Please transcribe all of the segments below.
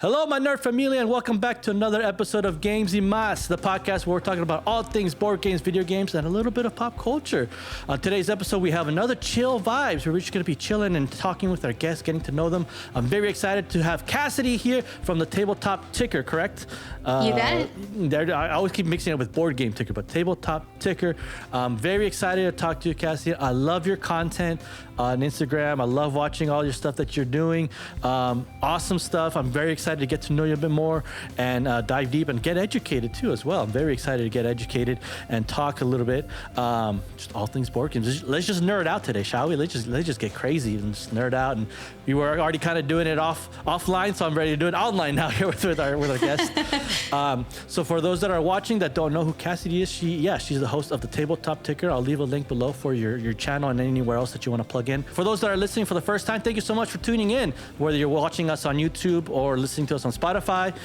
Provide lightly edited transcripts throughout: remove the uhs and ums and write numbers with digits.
Hello, my nerd familia, and welcome back to another episode of Games y Mas, the podcast where we're talking about all things board games, video games, and a little bit of pop culture. On today's episode, we have another chill vibes. We're just going to be chilling and talking with our guests, getting to know them. I'm very excited to have Cassidy here from the Tabletop Ticker, correct? You bet. I always keep mixing it with board game ticker, but Tabletop Ticker. I'm very excited to talk to you, Cassidy. I love your content on Instagram. I love watching all your stuff that you're doing. Awesome stuff. I'm very excited to get to know you a bit more and dive deep and get educated too as well. I'm very excited to get educated and talk a little bit. Just all things board games. Let's just nerd out today, shall we? Let's just get crazy and just nerd out. And we were already kind of doing it offline, so I'm ready to do it online now here with our guest. So for those that are watching that don't know who Cassidy is, she's the host of the Tabletop Ticker. I'll leave a link below for your channel and anywhere else that you want to plug in. For those that are listening for the first time, thank you so much for tuning in. Whether you're watching us on YouTube or listening to us on Spotify,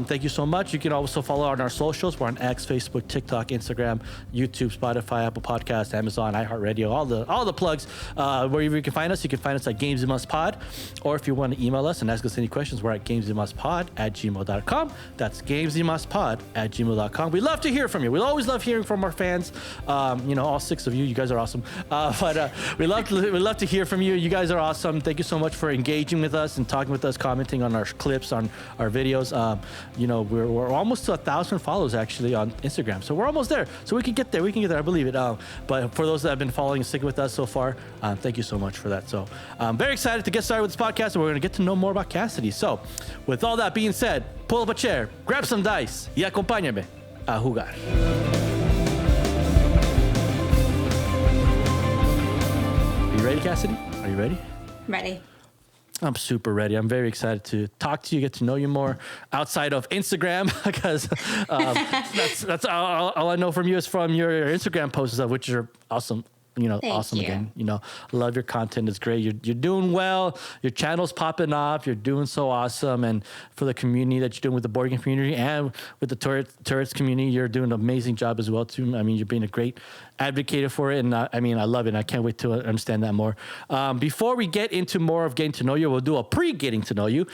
thank you so much. You can also follow on our socials. We're on X, Facebook, TikTok, Instagram, YouTube, Spotify, Apple Podcasts, Amazon, iHeartRadio, all the plugs. Wherever you can find us at Games y Mas Pod. Or if you want to email us and ask us any questions, we're at gamesymustpod@gmail.com. That's gamesymustpod@gmail.com. We love to hear from you. We always love hearing from our fans. All 6 of you. You guys are awesome. But we love to hear from you. You guys are awesome. Thank you so much for engaging with us and talking with us, commenting on our clips, on our videos. We're almost to 1,000 follows actually on Instagram. So we're almost there. So we can get there. I believe it. But for those that have been following and sticking with us so far, thank you so much for that. So I'm very excited to get started with this podcast, and we're going to get to know more about Cassidy. So with all that being said, pull up a chair, grab some dice y acompáñame a jugar. Are you ready, Cassidy? Are you ready? Ready. I'm super ready. I'm very excited to talk to you, get to know you more outside of Instagram, because that's all I know from you is from your Instagram posts, which are awesome. Thank awesome you. again. Love your content. It's great. You're doing well. Your channel's popping off. You're doing so awesome. And for the community that you're doing with the board game community and with the Tourette's community, you're doing an amazing job as well too. I mean, you're being a great advocate for it. And I love it. And I can't wait to understand that more. Before we get into more of getting to know you, we'll do a pre-getting to know you,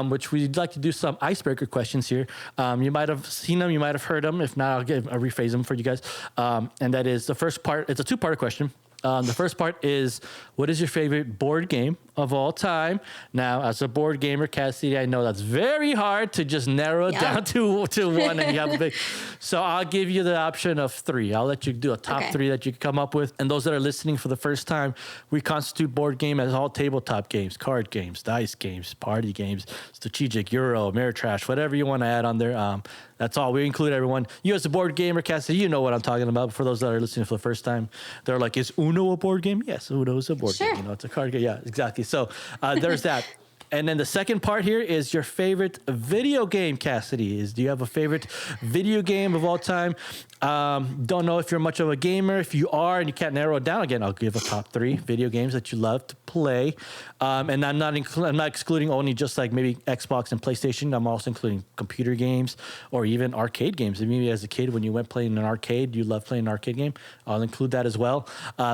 which we'd like to do some icebreaker questions here. You might have seen them. You might have heard them. If not, I'll rephrase them for you guys. And that is the first part. It's a 2-part question. The first part is, what is your favorite board game of all time? Now, as a board gamer, Cassidy, I know that's very hard to just narrow it down to one, and you have a big. So I'll give you the option of 3. I'll let you do a top 3 that you can come up with. And those that are listening for the first time, we constitute board game as all tabletop games, card games, dice games, party games, strategic, Euro, Ameritrash, whatever you want to add on there. That's all. We include everyone. You as a board gamer, Cassidy, you know what I'm talking about. But for those that are listening for the first time, they're like, is Uno a board game? Yes, Uno is a board game. It's a card game. Yeah, exactly. So there's that. And then the second part here is your favorite video game, Cassidy. Do you have a favorite video game of all time? Don't know if you're much of a gamer. If you are and you can't narrow it down, again, I'll give a top 3 video games that you love to play. And I'm not excluding only just like maybe Xbox and PlayStation. I'm also including computer games or even arcade games. Maybe as a kid, when you went playing an arcade, you love playing an arcade game. I'll include that as well.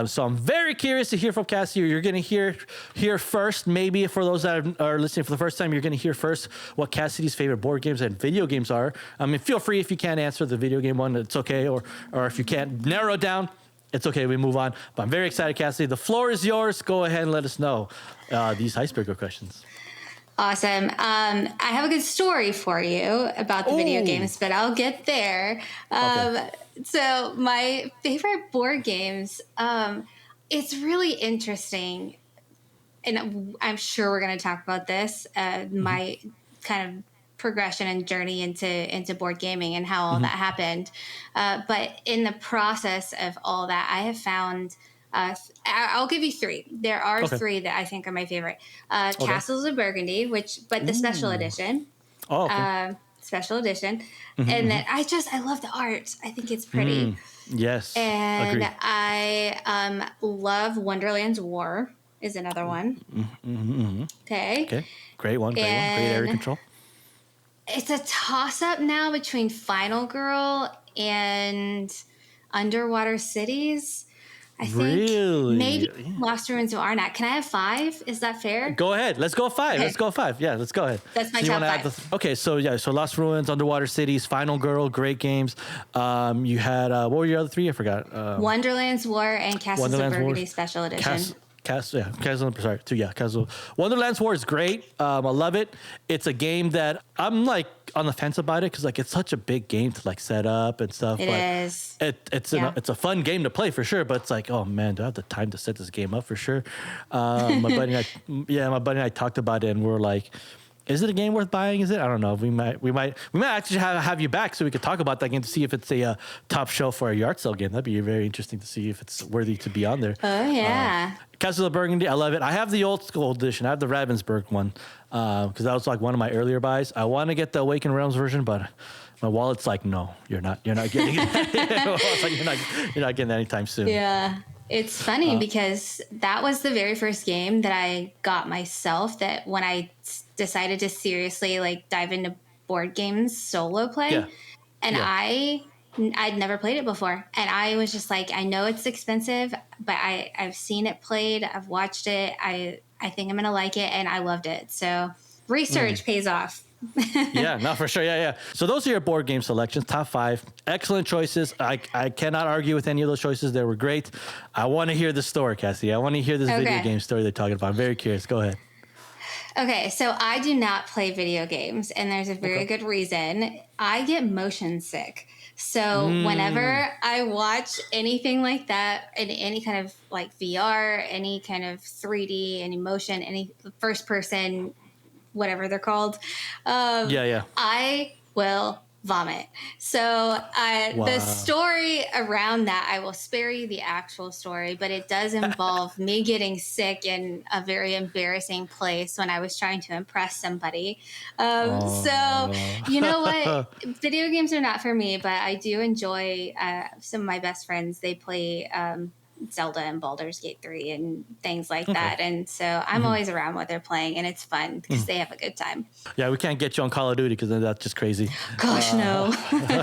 So I'm very curious to hear from Cassidy. You're going to hear first, maybe for those that are listening for the first time, you're going to hear first what Cassidy's favorite board games and video games are. I mean, feel free if you can't answer the video game one, it's okay. Or if you can't narrow it down, it's okay. We move on. But I'm very excited, Cassidy. The floor is yours. Go ahead and let us know these icebreaker questions. Awesome. I have a good story for you about the video games, but I'll get there. Okay. So my favorite board games, it's really interesting. And I'm sure we're going to talk about this, my kind of progression and journey into board gaming and how all that happened. But in the process of all that, I have found, I'll give you 3. There are 3 that I think are my favorite. Castles of Burgundy, but the special edition. Oh, okay. Special edition. And then I love the art. I think it's pretty. Yes. And agreed. I love Wonderland's War is another one. Okay. Great one. Great area control. It's a toss-up now between Final Girl and Underwater Cities. I think Really? maybe Lost Ruins of Arnak. Can I have 5? Is that fair? Go ahead. Let's go 5. Okay. Let's go 5. Yeah, let's go ahead. That's my So you top wanna 5. okay, so Lost Ruins, Underwater Cities, Final Girl, great games. You had what were your other 3? I forgot. Wonderland's War and Castles of Wonderland's War. Burgundy Special Edition. Wonderland's War is great. I love it. It's a game that I'm like on the fence about it because like it's such a big game to like set up and stuff. It is. It's a fun game to play for sure, but it's like, oh man, do I have the time to set this game up for sure? My buddy and I talked about it and we're like, is it a game worth buying? Is it? I don't know. We might actually have you back so we could talk about that game to see if it's a top shelf for a yard sale game. That'd be very interesting to see if it's worthy to be on there. Oh yeah. Castle of Burgundy, I love it. I have the old school edition. I have the Ravensburg one because that was like one of my earlier buys. I want to get the Awakened Realms version, but my wallet's like, no, you're not getting it. You're not getting that anytime soon. Yeah. It's funny because that was the very first game that I got myself that when I decided to seriously like dive into board games solo play. Yeah. And Yeah. I'd never played it before. And I was just like, I know it's expensive, but I've seen it played. I've watched it. I think I'm going to like it. And I loved it. So research pays off. Yeah, no, for sure. Yeah. So those are your board game selections, top 5. Excellent choices. I cannot argue with any of those choices. They were great. I want to hear the story, Cassidy. I want to hear this video game story they're talking about. I'm very curious. Go ahead. Okay, so I do not play video games, and there's a very good reason. I get motion sick. So whenever I watch anything like that, in any kind of like VR, any kind of 3D, any motion, any first person, whatever they're called, I will vomit. So the story around that, I will spare you the actual story, but it does involve me getting sick in a very embarrassing place when I was trying to impress somebody. So you know what? Video games are not for me, but I do enjoy some of my best friends. They play Zelda and Baldur's Gate 3 and things like that. And so I'm always around what they're playing, and it's fun because they have a good time. Yeah, we can't get you on Call of Duty because that's just crazy. Gosh, no.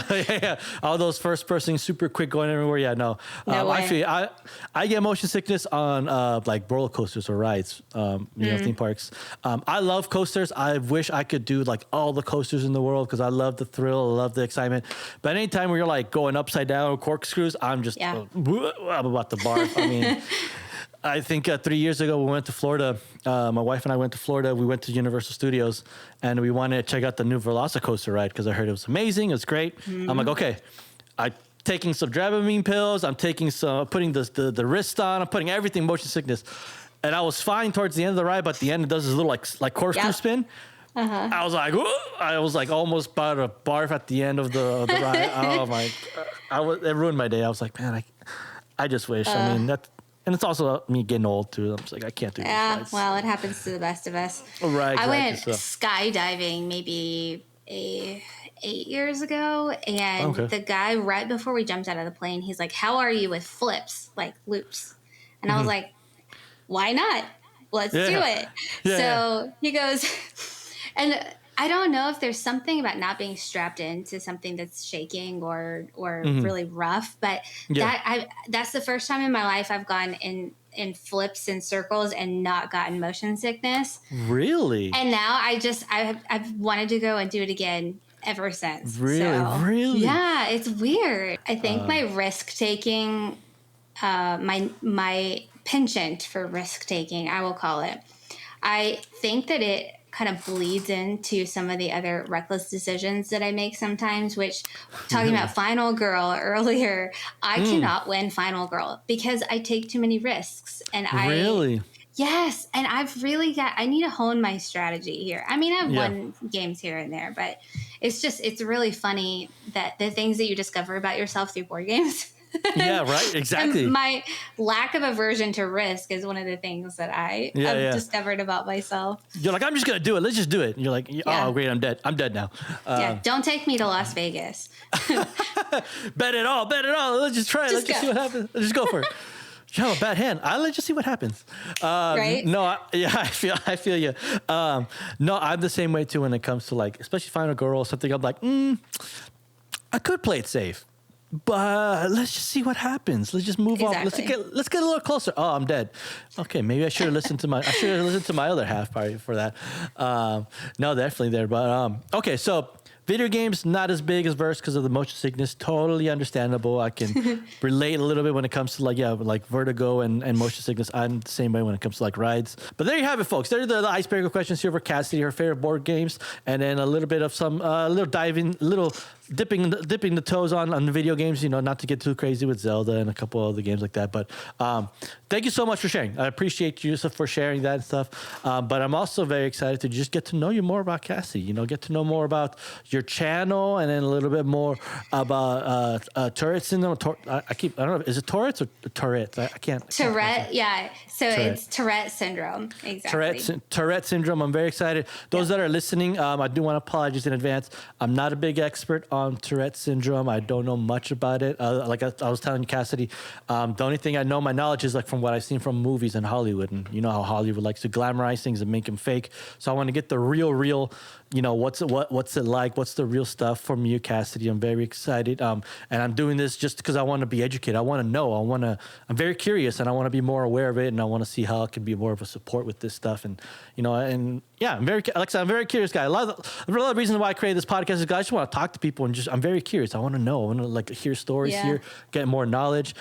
Yeah, all those first person super quick going everywhere. Yeah, no. No way. I get motion sickness on like roller coasters or rides, theme parks. I love coasters. I wish I could do like all the coasters in the world because I love the thrill, I love the excitement. But anytime where you're like going upside down or corkscrews, I'm just I'm about to barf. I mean, I think 3 years ago we went to Florida. My wife and I went to Florida. We went to Universal Studios and we wanted to check out the new Velocicoaster ride because I heard it was amazing. It was great. I'm like, okay, I'm taking some Dramamine pills. I'm taking putting the wrist on. I'm putting everything motion sickness. And I was fine towards the end of the ride, but at the end it does this little like corkscrew spin. I was like, ooh, I was like almost about to barf at the end of the ride. Oh my, it ruined my day. I was like, man, I just wish. I mean, and it's also me getting old too. I'm just like, I can't do this. Yeah, well, it happens to the best of us. Right. I went exactly. skydiving maybe 8 years ago, and the guy right before we jumped out of the plane, he's like, "How are you with flips, like loops?" And I was like, "Why not? Let's do it." So he goes, and I don't know if there's something about not being strapped into something that's shaking or really rough, but that's the first time in my life I've gone in flips and circles and not gotten motion sickness. Really? And now I've wanted to go and do it again ever since. Really? Yeah, it's weird. I think my risk taking, my penchant for risk taking, I will call it. I think that it kind of bleeds into some of the other reckless decisions that I make sometimes, which talking about Final Girl earlier, I cannot win Final Girl because I take too many risks. And yes. And I need to hone my strategy here. I mean, I've won games here and there, but it's really funny that the things that you discover about yourself through board games. Yeah, right. Exactly. And my lack of aversion to risk is one of the things that I've discovered about myself. You're like, I'm just going to do it. Let's just do it. And you're like, oh, great. I'm dead. I'm dead now. Don't take me to Las Vegas. Bet it all. Let's just try it. Let's just see what happens. Let's just go for it. You have a bad hand. Let's just see what happens. Right? No, I feel you. No, I'm the same way too when it comes to like, especially Final Girl or something. I'm like, I could play it safe. but let's just see what happens. Let's just move on. Let's get a little closer. Oh, I'm dead. Okay, maybe I should have listened to my other half party for that. No, definitely there. But okay, so video games not as big as Verse because of the motion sickness. Totally understandable. I can relate a little bit when it comes to like vertigo and motion sickness. I'm the same way when it comes to like rides. But there you have it, folks. There are the icebreaker questions here for Cassidy, her favorite board games, and then a little bit of some dipping the toes on the video games, not to get too crazy with Zelda and a couple other games like that. But thank you so much for sharing. I appreciate you for sharing that and stuff. But I'm also very excited to just get to know you more about Cassidy, get to know more about your channel and then a little bit more about Tourette Syndrome. I don't know, is it Tourette's or Tourette? I can't. Tourette, yeah. So it's Tourette Syndrome, exactly. Tourette Syndrome. I'm very excited. Those that are listening, I do want to apologize in advance. I'm not a big expert on Tourette Syndrome. I don't know much about it. Like I was telling you, Cassidy, the only thing I know, my knowledge is like from what I've seen from movies in Hollywood. And you know how Hollywood likes to glamorize things and make them fake. So I want to get the real, what's it like? What's the real stuff from you, Cassidy? I'm very excited. And I'm doing this just because I want to be educated. I want to know. I'm very curious and I want to be more aware of it. And I want to see how I can be more of a support with this stuff. And, yeah, I'm very curious guy. A lot of the reason why I created this podcast is because I just want to talk to people and I'm very curious. I want to know. I want to like hear stories here, get more knowledge.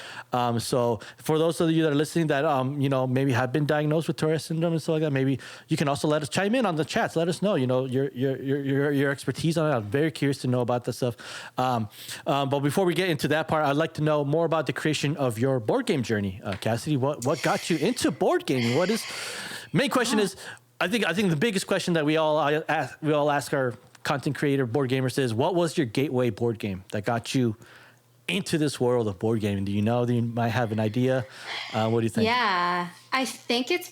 So for those of you that are listening that, maybe have been diagnosed with Tourette syndrome and stuff like that, maybe you can also let us chime in on the chats. Let us know, your expertise on it. I'm very curious to know about this stuff. But before we get into that part, I'd like to know more about the creation of your board game journey. Cassidy, what got you into board gaming? Main question is, I think the biggest question that we all ask our content creator board gamers is, what was your gateway board game that got you into this world of board gaming? Do you know? You might have an idea. What do you think? Yeah, I think it's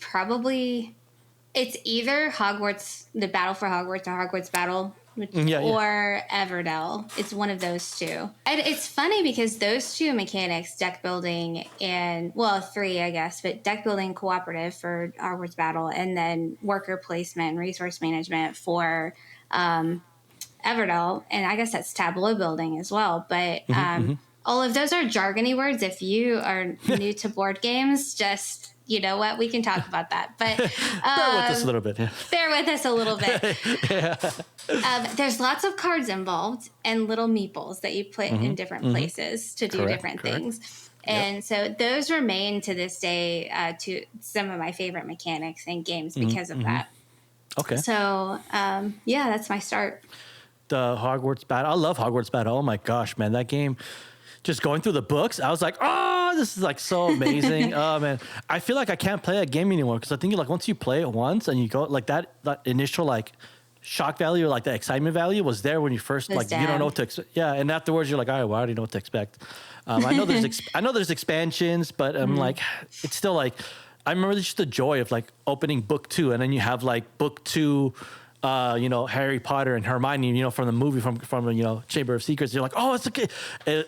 either Hogwarts, the Battle for Hogwarts, or Hogwarts Battle, or Everdell. It's one of those two. And it's funny because those two mechanics, deck building and, three, I guess, but deck building cooperative for Hogwarts Battle, and then worker placement and resource management for Everdell. And I guess that's tableau building as well. But all of those are jargony words. If you are new to board games, just... you know what? We can talk about that. But bear with us a little bit. Yeah. Bear with us a little bit. There's lots of cards involved and little meeples that you put in different places to do different things. And so those remain to this day to some of my favorite mechanics and games because of that. Okay. So, that's my start. The Hogwarts Battle. I love Hogwarts Battle. Oh my gosh, man. That game, just going through the books, I was like, oh, this is like so amazing. Oh man, I feel like I can't play that game anymore because I think like once you play it once and you go like that initial like shock value or like the excitement value was there when you first you don't know what to expect. Yeah, and afterwards you're like, all right, well, I already know what to expect. I know there's expansions, but I'm like, it's still like, I remember just the joy of like opening book 2 and then you have like book 2. Harry Potter and Hermione, from the movie from Chamber of Secrets. You're like, oh, it's okay.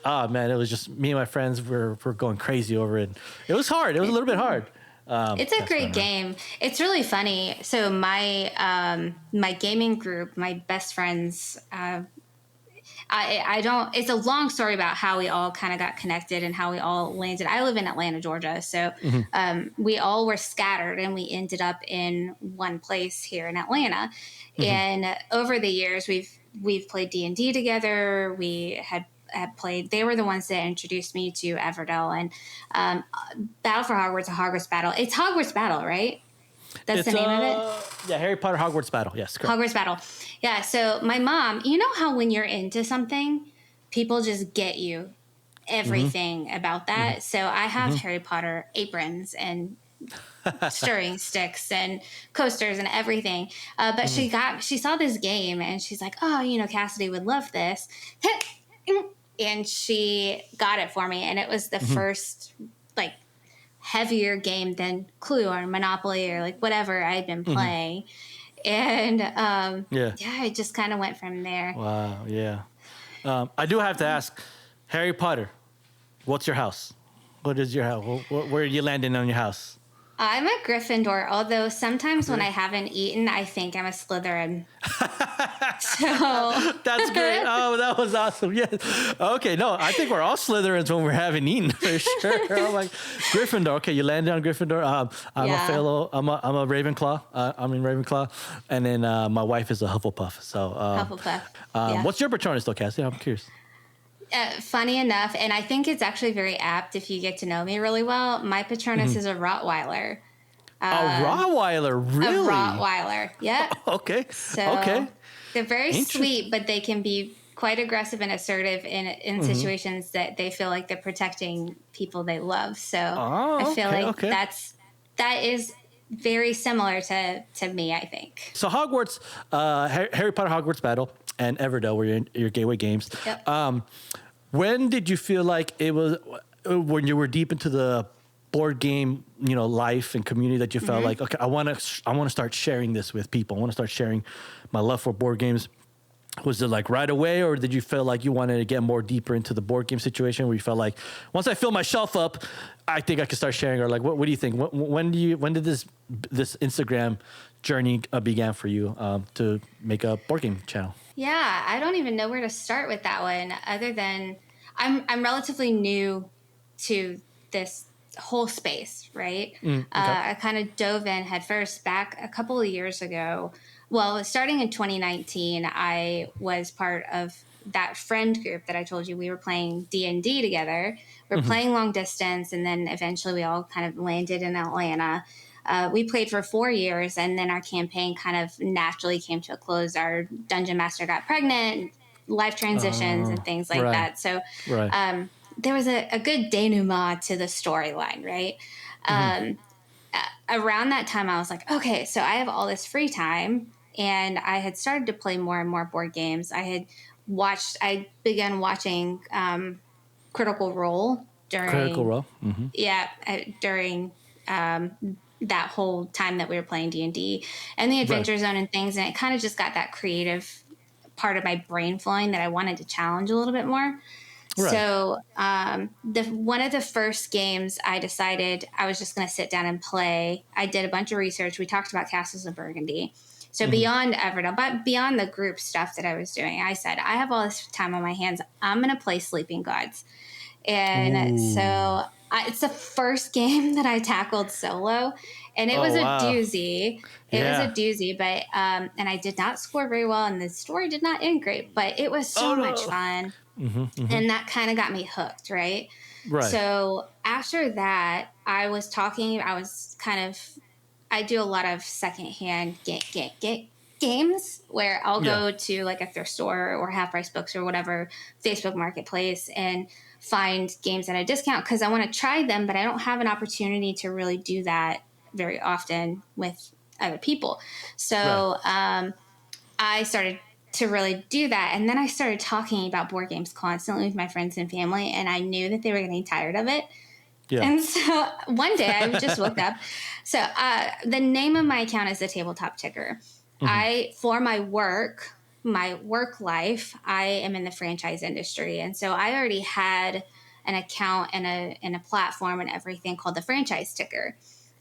Man, it was just me and my friends were going crazy over it. It was hard. It was a little bit hard. It's a great game. It's really funny. So my my gaming group, my best friends, it's a long story about how we all kind of got connected and how we all landed. I live in Atlanta, Georgia. So we all were scattered and we ended up in one place here in Atlanta. And over the years, we've played D&D together. We had played. They were the ones that introduced me to Everdell and Battle for Hogwarts, Hogwarts Battle. It's Hogwarts Battle, right? That's the name of it? Yeah, Harry Potter Hogwarts Battle. Yes, correct. Hogwarts Battle. Yeah, so my mom, you know how when you're into something, people just get you everything about that? So I have Harry Potter aprons and stirring sticks and coasters and everything. But she saw this game and she's like, oh, Cassidy would love this. And she got it for me. And it was the first, like, heavier game than Clue or Monopoly or, like, whatever I'd been playing. And, it just kind of went from there. Wow, yeah. I do have to ask, Harry Potter, what's your house? What is your house? Where are you landing on your house? I'm a Gryffindor, although sometimes when I haven't eaten, I think I'm a Slytherin. So That's great. Oh, that was awesome. Yes. Okay. No, I think we're all Slytherins when we haven't eaten for sure. I'm like Gryffindor. Okay, you landed on Gryffindor. I'm a fellow. I'm a Ravenclaw. I'm in Ravenclaw, and then my wife is a Hufflepuff. So Hufflepuff. Yeah. what's your Patronus though, Cassie? I'm curious. Funny enough, and I think it's actually very apt if you get to know me really well. My Patronus is a Rottweiler. A Rottweiler, really? A Rottweiler. Yeah. Okay. So okay. they're very sweet, but they can be quite aggressive and assertive in situations that they feel like they're protecting people they love. So I feel like that is very similar to me, I think. So Hogwarts, Harry Potter Hogwarts Battle and Everdell were your gateway games. Yep. When did you feel like it was when you were deep into the board game, life and community that you felt like, okay, I want to start sharing this with people. I want to start sharing my love for board games. Was it like right away, or did you feel like you wanted to get more deeper into the board game situation where you felt like once I fill my shelf up, I think I can start sharing? Or like, what do you think? When did this Instagram journey began for you to make a board game channel? Yeah, I don't even know where to start with that one, other than I'm relatively new to this whole space, right? Okay. I kind of dove in head first back a couple of years ago. Well, starting in 2019, I was part of that friend group that I told you we were playing D&D together. We're playing long distance, and then eventually we all kind of landed in Atlanta. We played for 4 years, and then our campaign kind of naturally came to a close. Our dungeon master got pregnant, life transitions, and things like that. So there was a good denouement to the storyline, right? Around that time, I was like, okay, so I have all this free time, and I had started to play more and more board games. I began watching Critical Role during that whole time that we were playing D&D and the Adventure Zone and things, and it kind of just got that creative part of my brain flowing that I wanted to challenge a little bit more. Right. So one of the first games I decided I was just going to sit down and play. I did a bunch of research. We talked about Castles of Burgundy. So beyond Everdell, but beyond the group stuff that I was doing, I said, I have all this time on my hands. I'm going to play Sleeping Gods. And so it's the first game that I tackled solo. And it was a doozy. It was a doozy, but and I did not score very well, and the story did not end great, but it was so much fun. And that kind of got me hooked, right? So after that, I do a lot of secondhand games where I'll go to like a thrift store or Half Price Books or whatever, Facebook Marketplace, and find games at a discount because I want to try them, but I don't have an opportunity to really do that very often with other people. So I started to really do that. And then I started talking about board games constantly with my friends and family, and I knew that they were getting tired of it. And so one day I just woke up. So the name of my account is the Tabletop Ticker. For my work life, I am in the franchise industry. And so I already had an account and a platform and everything called the Franchise Ticker.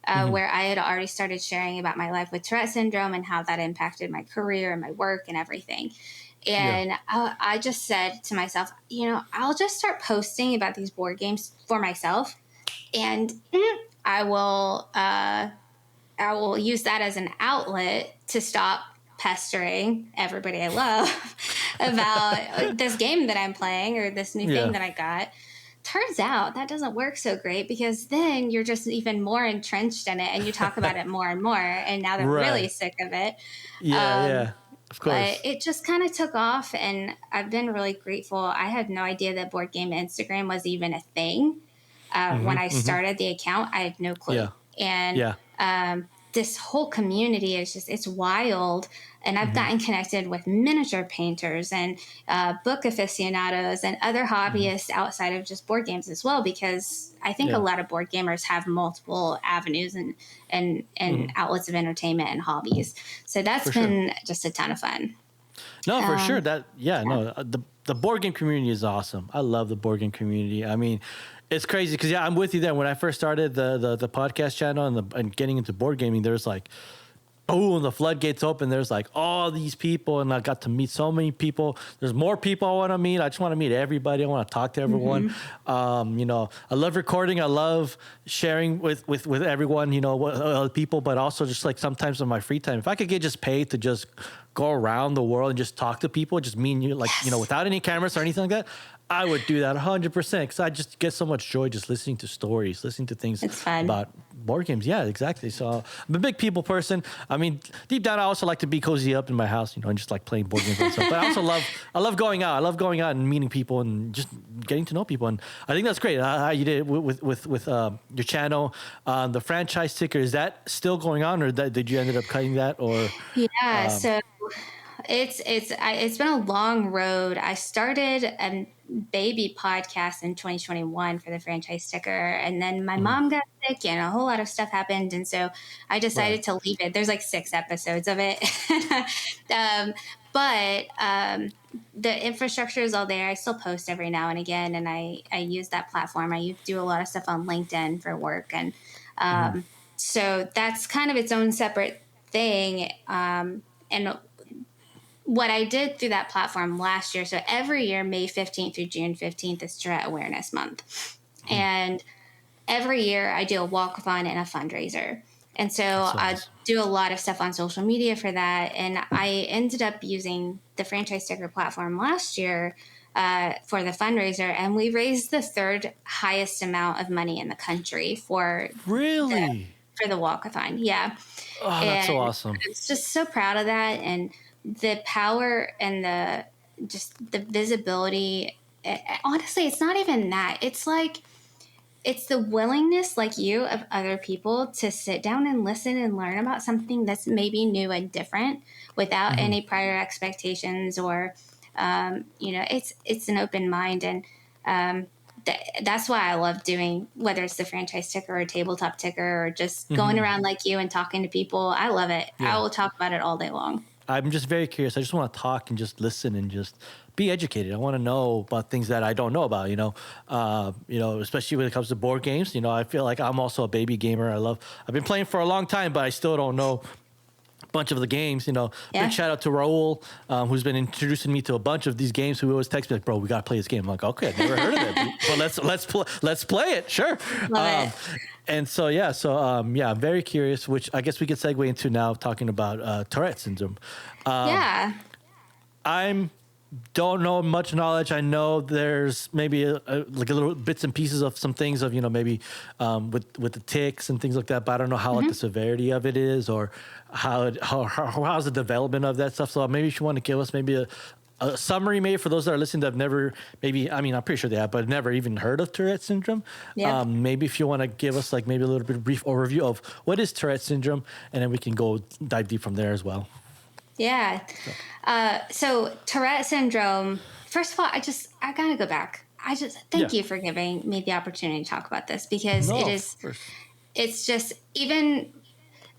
Where I had already started sharing about my life with Tourette Syndrome and how that impacted my career and my work and everything. And I just said to myself, I'll just start posting about these board games for myself, and I will use that as an outlet to stop pestering everybody I love about this game that I'm playing or this new thing that I got. Turns out that doesn't work so great, because then you're just even more entrenched in it and you talk about it more and more, and now they're really sick of it. Of course. But it just kind of took off, and I've been really grateful. I had no idea that Board Game Instagram was even a thing. When I started the account, I had no clue. And this whole community is it's wild. And I've gotten connected with miniature painters and book aficionados and other hobbyists outside of just board games as well, because I think a lot of board gamers have multiple avenues and outlets of entertainment and hobbies. So that's been just a ton of fun. No, for sure. the board game community is awesome. I love the board game community. I mean, it's crazy because I'm with you there. When I first started the podcast channel and getting into board gaming, there's like, oh, and the floodgates open. There's like all these people, and I got to meet so many people. There's more people I want to meet. I just want to meet everybody. I want to talk to everyone. I love recording. I love sharing with everyone. Other people, but also just like sometimes in my free time, if I could get just paid to just go around the world and just talk to people, just me and you, like without any cameras or anything like that, I would do that 100% because I just get so much joy just listening to stories, listening to things about board games. Yeah, exactly. So I'm a big people person. I mean, deep down, I also like to be cozy up in my house, and just like playing board games and stuff. But I also love going out. I love going out and meeting people and just getting to know people. And I think that's great. How you did it with your channel, the franchise ticker. Is that still going on, or did you ended up cutting that? Or So it's been a long road. I started a baby podcast in 2021 for the franchise sticker, and then my mom got sick and a whole lot of stuff happened, and so I decided to leave it. There's like 6 episodes of it. But the infrastructure is all there. I still post every now and again, and I use that platform. I do a lot of stuff on LinkedIn for work, and so that's kind of its own separate thing. And what I did through that platform last year, so every year, May 15th through June 15th is Tourette Awareness Month. And every year I do a walkathon and a fundraiser. And so I do a lot of stuff on social media for that. And I ended up using the franchise sticker platform last year for the fundraiser. And we raised the 3rd highest amount of money in the country for really for the walkathon. Yeah. Oh, that's so awesome. I was just so proud of that. And the power and the visibility. Honestly, it's not even that. It's like, it's the willingness, like you, of other people to sit down and listen and learn about something that's maybe new and different without any prior expectations, or, it's an open mind. And that's why I love doing, whether it's the franchise ticker or tabletop ticker or just going around like you and talking to people. I love it. Yeah. I will talk about it all day long. I'm just very curious. I just want to talk and just listen and just be educated. I want to know about things that I don't know about, especially when it comes to board games. I feel like I'm also a baby gamer. I've been playing for a long time, but I still don't know a bunch of the games. Big shout out to Raul, who's been introducing me to a bunch of these games, who always texts me like, bro, we got to play this game. I'm like, okay, I've never heard of it, but let's play it. Sure. Love it. And so, I'm very curious, which I guess we could segue into now talking about Tourette Syndrome. I don't know much knowledge. I know there's maybe like a little bits and pieces of some things of, maybe with the tics and things like that, but I don't know how like the severity of it is, or how's the development of that stuff. So maybe if you want to give us maybe a summary, maybe for those that are listening that have never, I'm pretty sure they have, but never even heard of Tourette Syndrome. Yeah. Maybe if you want to give us like maybe a little bit of brief overview of what is Tourette Syndrome, and then we can go dive deep from there as well. Yeah. So Tourette Syndrome, first of all, I gotta go back. Thank you for giving me the opportunity to talk about this, because it's just, even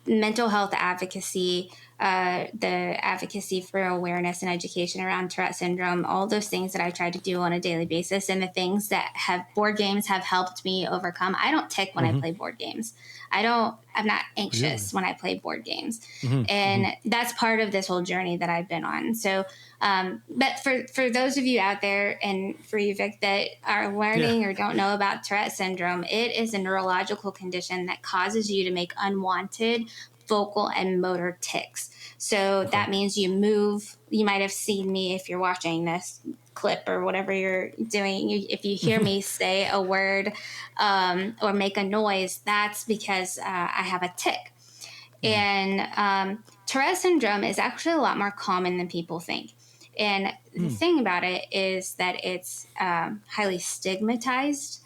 mental health advocacy, the advocacy for awareness and education around Tourette syndrome, all those things that I try to do on a daily basis, and the things that board games have helped me overcome. I don't tick when I play board games. I'm not anxious when I play board games. And that's part of this whole journey that I've been on. So, but for those of you out there, and for you, Vic, that are learning or don't know about Tourette syndrome, it is a neurological condition that causes you to make unwanted vocal and motor tics. So that means you move. You might have seen me if you're watching this clip or whatever you're doing. If you hear me say a word or make a noise, that's because I have a tic. And Tourette syndrome is actually a lot more common than people think. And the thing about it is that it's highly stigmatized.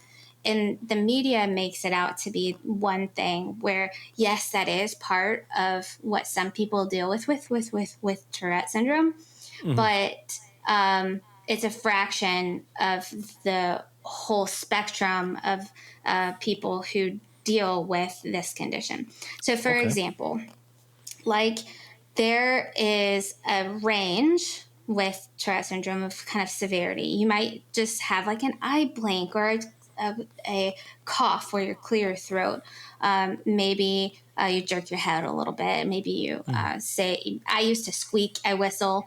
And the media makes it out to be one thing, where, yes, that is part of what some people deal with Tourette syndrome. But it's a fraction of the whole spectrum of people who deal with this condition. So, for example, like, there is a range with Tourette syndrome of kind of severity. You might just have like an eye blink or a cough where you clear your throat. Maybe you jerk your head a little bit. Maybe you say, I used to squeak, I whistle,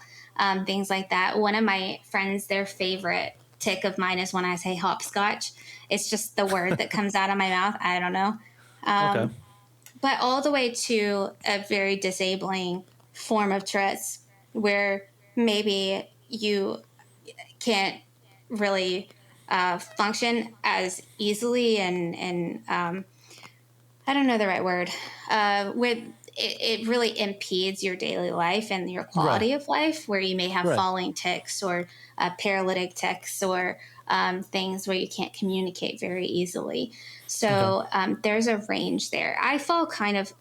things like that. One of my friends, their favorite tick of mine is when I say hopscotch. It's just the word that comes out of my mouth. I don't know. Okay. But all the way to a very disabling form of Tourette's where maybe you can't really function as easily and I don't know the right word, with it really impedes your daily life and your quality of life, where you may have falling tics or paralytic tics or things where you can't communicate very easily. So there's a range there. I fall kind of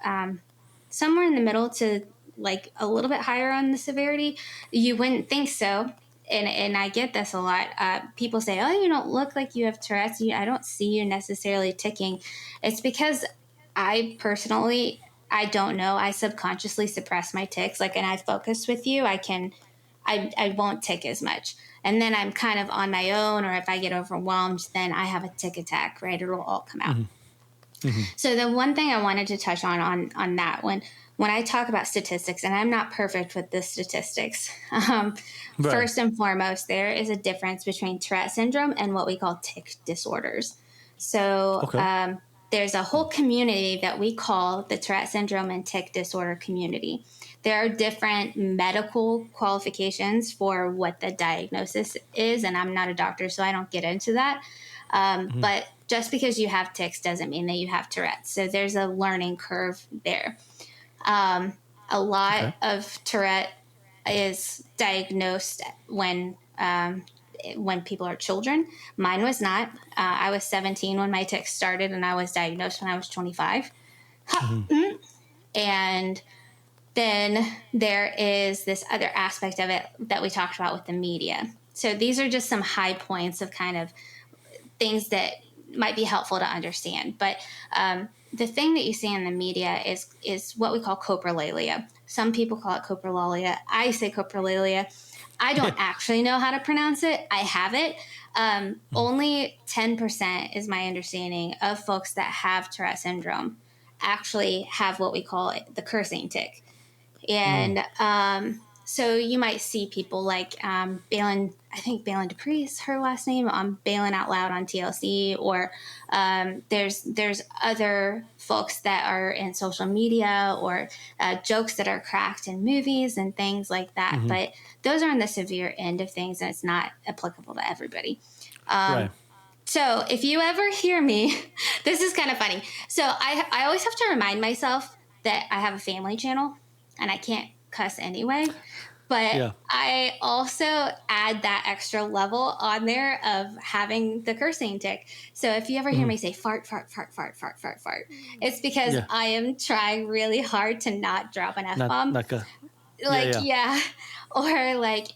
somewhere in the middle to like a little bit higher on the severity. You wouldn't think so. And I get this a lot. People say, oh, you don't look like you have Tourette's. I don't see you necessarily ticking. It's because I personally, I don't know. I subconsciously suppress my tics. Like, and I focus with you, I won't tick as much. And then I'm kind of on my own, or if I get overwhelmed, then I have a tic attack, right? It'll all come out. So the one thing I wanted to touch on that when I talk about statistics, and I'm not perfect with the statistics, first and foremost, there is a difference between Tourette syndrome and what we call tic disorders. So there's a whole community that we call the Tourette syndrome and tic disorder community. There are different medical qualifications for what the diagnosis is, and I'm not a doctor, so I don't get into that. But just because you have tics doesn't mean that you have Tourette's. So there's a learning curve there. A lot of Tourette is diagnosed when people are children. Mine was not. I was 17 when my tics started, and I was diagnosed when I was 25. And then there is this other aspect of it that we talked about with the media. So these are just some high points of kind of things that might be helpful to understand. But the thing that you see in the media is what we call coprolalia. Some people call it coprolalia. I say coprolalia. I don't actually know how to pronounce it. I have it. Only 10% is my understanding of folks that have Tourette syndrome actually have what we call the cursing tic. And so you might see people like Balin, I think Balin Dupree is her last name, Balin Out Loud on TLC, or there's other folks that are in social media, or jokes that are cracked in movies and things like that. But those are on the severe end of things, and it's not applicable to everybody. So if you ever hear me, this is kind of funny. So I always have to remind myself that I have a family channel and I can't cuss anyway. But I also add that extra level on there of having the cursing tic. So if you ever hear me say fart, fart, fart, fart, fart, fart, fart, it's because I am trying really hard to not drop an F-bomb. Or like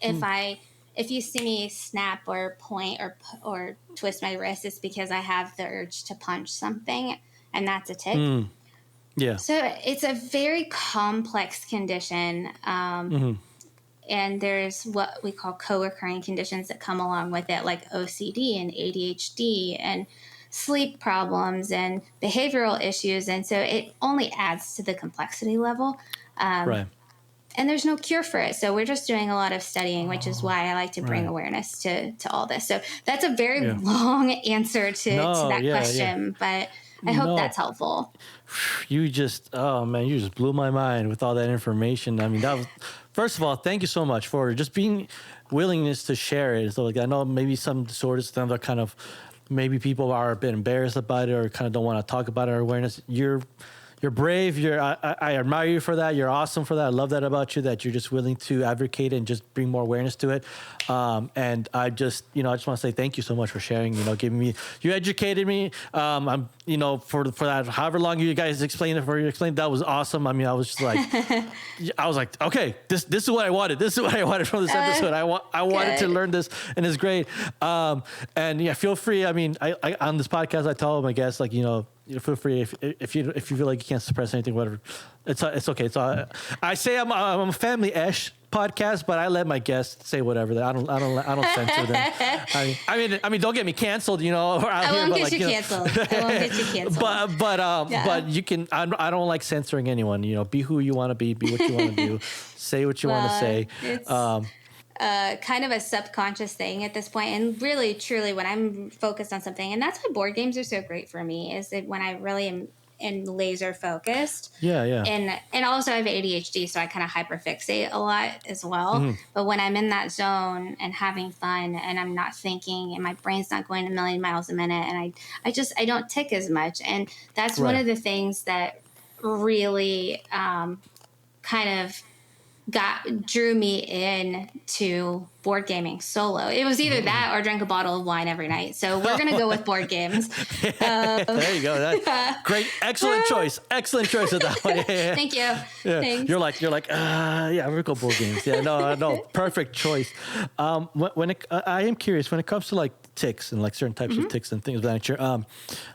if you see me snap or point or twist my wrist, it's because I have the urge to punch something, and that's a tic. So it's a very complex condition. And there's what we call co-occurring conditions that come along with it, like OCD and ADHD and sleep problems and behavioral issues. And so it only adds to the complexity level. And there's no cure for it. So we're just doing a lot of studying, which is why I like to bring awareness to all this. So that's a very long answer to that question, but I hope that's helpful. You just blew my mind with all that information. I mean, that was, first of all, thank you so much for just being willingness to share it. So like, I know maybe some disorders, some are kind of, maybe people are a bit embarrassed about it or kind of don't want to talk about it or awareness. You're brave. I admire you for that. You're awesome for that. I love that about you, that you're just willing to advocate and just bring more awareness to it. And I just want to say thank you so much for sharing, giving me, you educated me. I'm, for that, however long you guys explained it, that was awesome. I mean, I was just like, okay, this is what I wanted. This is what I wanted from this episode. I wanted to learn this, and it's great. And yeah, feel free. I mean, I on this podcast, I tell my guests, feel free if you feel like you can't suppress anything, whatever. It's okay. I say I'm a family-ish podcast, but I let my guests say whatever. I don't censor them. I mean, don't get me canceled, or out I here. won't get you canceled. I won't get you canceled. But you can. I don't like censoring anyone. Be who you want to be. Be what you want to do. Say what you want to say. It's kind of a subconscious thing at this point, and really, truly, when I'm focused on something, and that's why board games are so great for me. Is that when I really am laser focused. Yeah. And also I have ADHD, so I kind of hyperfixate a lot as well. Mm-hmm. But when I'm in that zone and having fun and I'm not thinking and my brain's not going a million miles a minute and I don't tick as much. And that's one of the things that really kind of drew me in to board gaming solo. It was either that or drink a bottle of wine every night. So we're going to go with board games. There you go. That's great. Excellent choice. Excellent choice of that one. Yeah. Thank you. Yeah. Thanks. You're like, yeah, we're going board games. Yeah, no, perfect choice. I am curious when it comes to like ticks and like certain types of ticks and things of that nature.